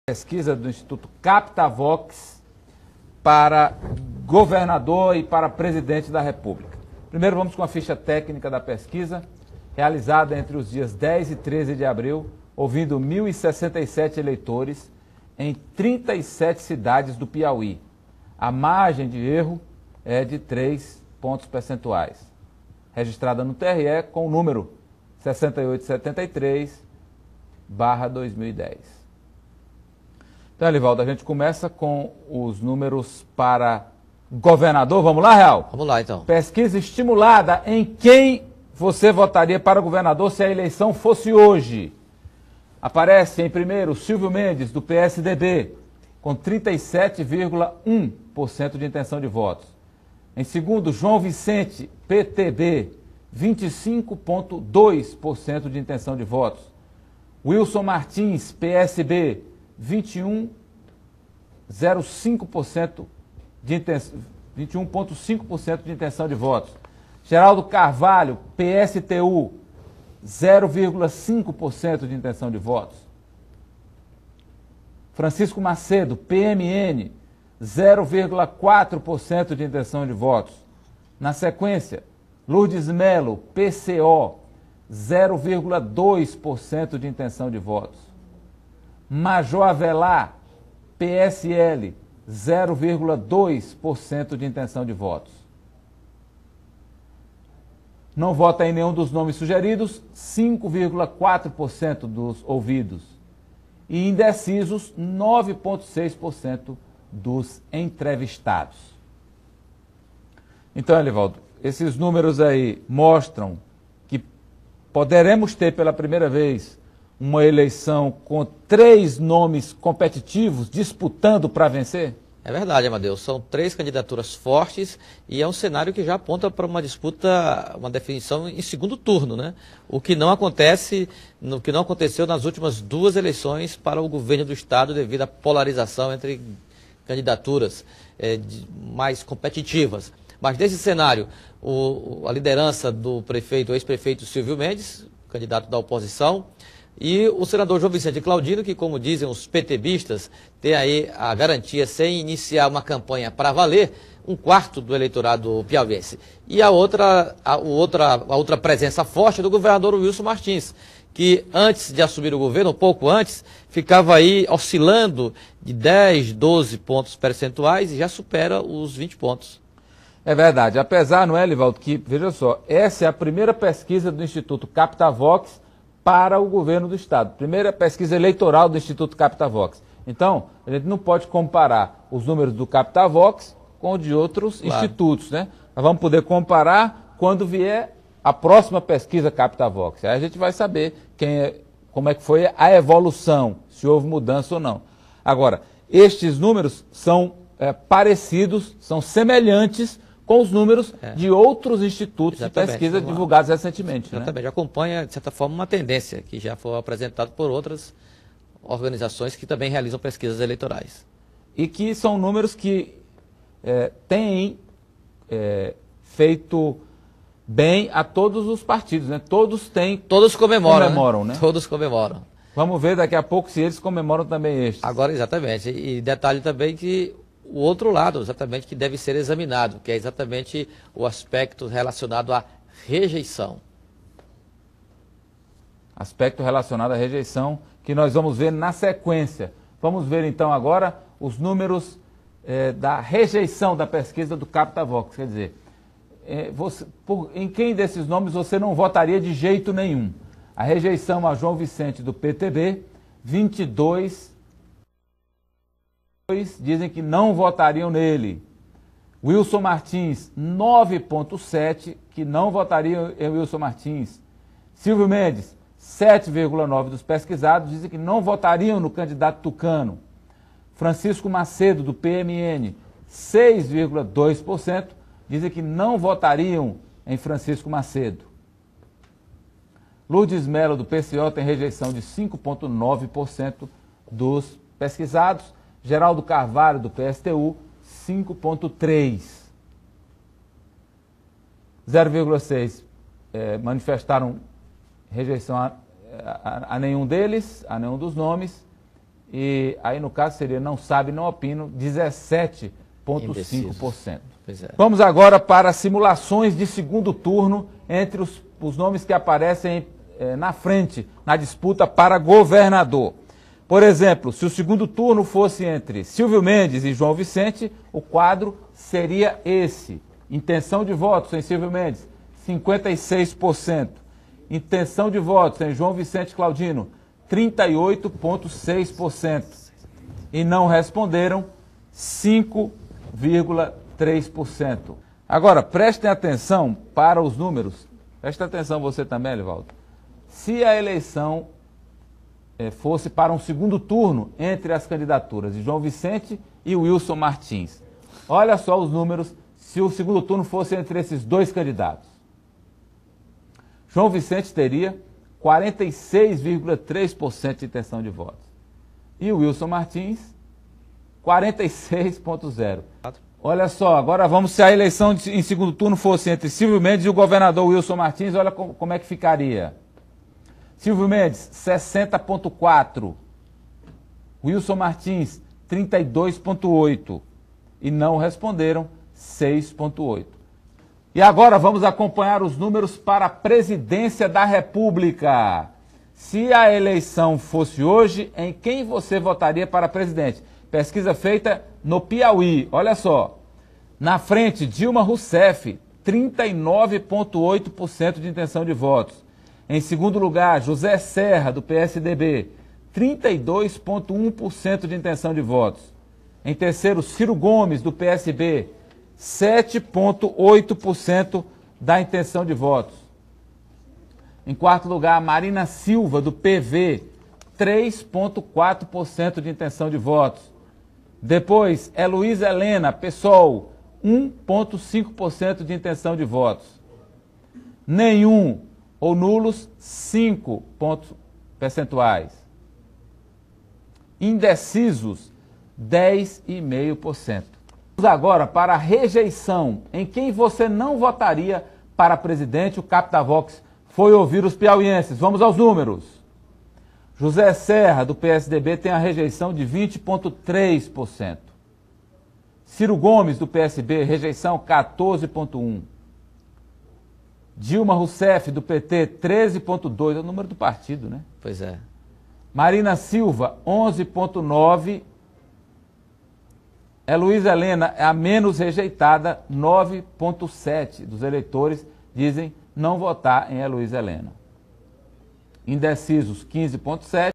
Pesquisa do Instituto Captavox para governador e para presidente da República. Primeiro vamos com a ficha técnica da pesquisa, realizada entre os dias 10 e 13 de abril, ouvindo 1.067 eleitores em 37 cidades do Piauí. A margem de erro é de 3 pontos percentuais. Registrada no TRE com o número 6873/2010. Então, Elivaldo, a gente começa com os números para governador. Vamos lá, Real? Vamos lá, então. Pesquisa estimulada em quem você votaria para governador se a eleição fosse hoje. Aparece em primeiro Silvio Mendes, do PSDB, com 37,1% de intenção de votos. Em segundo, João Vicente, PTB, 25,2% de intenção de votos. Wilson Martins, PSB, 21,05% de intenção de votos. Geraldo Carvalho, PSTU, 0,5% de intenção de votos. Francisco Macedo, PMN, 0,4% de intenção de votos. Na sequência, Lourdes Melo, PCO, 0,2% de intenção de votos. Major Avelar, PSL, 0,2% de intenção de votos. Não vota em nenhum dos nomes sugeridos, 5,4% dos ouvidos. E indecisos, 9,6% dos entrevistados. Então, Elivaldo, esses números aí mostram que poderemos ter pela primeira vez uma eleição com 3 nomes competitivos disputando para vencer? É verdade, Amadeu. São 3 candidaturas fortes e é um cenário que já aponta para uma disputa, uma definição em segundo turno, né? O que não aconteceu nas últimas 2 eleições para o governo do Estado devido à polarização entre candidaturas mais competitivas. Mas nesse cenário, a liderança do ex-prefeito Silvio Mendes, candidato da oposição, e o senador João Vicente Claudino, que, como dizem os PTBistas, tem aí a garantia, sem iniciar uma campanha para valer, 1/4 do eleitorado piauiense. E a outra presença forte é do governador Wilson Martins, que antes de assumir o governo, um pouco antes, ficava aí oscilando de 10, 12 pontos percentuais e já supera os 20 pontos. É verdade. Apesar, não é, Elivaldo, que, veja só, essa é a primeira pesquisa do Instituto Captavox para o governo do Estado. Primeira pesquisa eleitoral do Instituto Captavox. Então, a gente não pode comparar os números do Captavox com os de outros institutos, né? Nós vamos poder comparar quando vier a próxima pesquisa Captavox. Aí a gente vai saber como é que foi a evolução, se houve mudança ou não. Agora, estes números são parecidos, são semelhantes com os números de outros institutos de pesquisa divulgados recentemente. Exatamente, né? Acompanha, de certa forma, uma tendência que já foi apresentada por outras organizações que também realizam pesquisas eleitorais. E que são números que têm feito bem a todos os partidos, né? Todos comemoram, né? Todos comemoram. Vamos ver daqui a pouco se eles comemoram também estes. Agora, exatamente. E detalhe também que o outro lado, exatamente, que deve ser examinado, que é exatamente o aspecto relacionado à rejeição. Aspecto relacionado à rejeição, que nós vamos ver na sequência. Vamos ver então agora os números da rejeição da pesquisa do Captavox. Quer dizer, em quem desses nomes você não votaria de jeito nenhum? A rejeição a João Vicente do PTB, 22 dizem que não votariam nele. Wilson Martins, 9,7 que não votariam em Wilson Martins. Silvio Mendes, 7,9 dos pesquisados dizem que não votariam no candidato tucano. Francisco Macedo, do PMN, 6,2% dizem que não votariam em Francisco Macedo. Lourdes Melo, do PCO, tem rejeição de 5,9% dos pesquisados. Geraldo Carvalho, do PSTU, 5,3%. 0,6% manifestaram rejeição a nenhum deles, a nenhum dos nomes, e aí no caso seria não sabe, não opino, 17,5%. Vamos agora para simulações de segundo turno entre os nomes que aparecem na frente, na disputa para governador. Por exemplo, se o segundo turno fosse entre Silvio Mendes e João Vicente, o quadro seria esse. Intenção de votos em Silvio Mendes, 56%. Intenção de votos em João Vicente Claudino, 38,6%. E não responderam, 5,3%. Agora, prestem atenção para os números. Preste atenção você também, Elivaldo. Se a eleição fosse para um segundo turno entre as candidaturas de João Vicente e Wilson Martins, olha só os números se o segundo turno fosse entre esses dois candidatos. João Vicente teria 46,3% de intenção de votos. E o Wilson Martins, 46,0%. Olha só, agora vamos, se a eleição em segundo turno fosse entre Silvio Mendes e o governador Wilson Martins, olha como é que ficaria. Silvio Mendes, 60,4%. Wilson Martins, 32,8%. E não responderam, 6,8%. E agora vamos acompanhar os números para a presidência da República. Se a eleição fosse hoje, em quem você votaria para presidente? Pesquisa feita no Piauí. Olha só. Na frente, Dilma Rousseff, 39,8% de intenção de votos. Em segundo lugar, José Serra, do PSDB, 32,1% de intenção de votos. Em terceiro, Ciro Gomes, do PSB, 7,8% da intenção de votos. Em quarto lugar, Marina Silva, do PV, 3,4% de intenção de votos. Depois, Heloísa Helena, PSOL, 1,5% de intenção de votos. Nenhum ou nulos, 5 pontos percentuais. Indecisos, 10,5%. Vamos agora para a rejeição. Em quem você não votaria para presidente, o Captavox foi ouvir os piauienses. Vamos aos números. José Serra, do PSDB, tem a rejeição de 20,3%. Ciro Gomes, do PSB, rejeição 14,1%. Dilma Rousseff, do PT, 13,2%. É o número do partido, né? Pois é. Marina Silva, 11,9%. Heloísa Helena é a menos rejeitada, 9,7% dos eleitores dizem não votar em Heloísa Helena. Indecisos, 15,7%.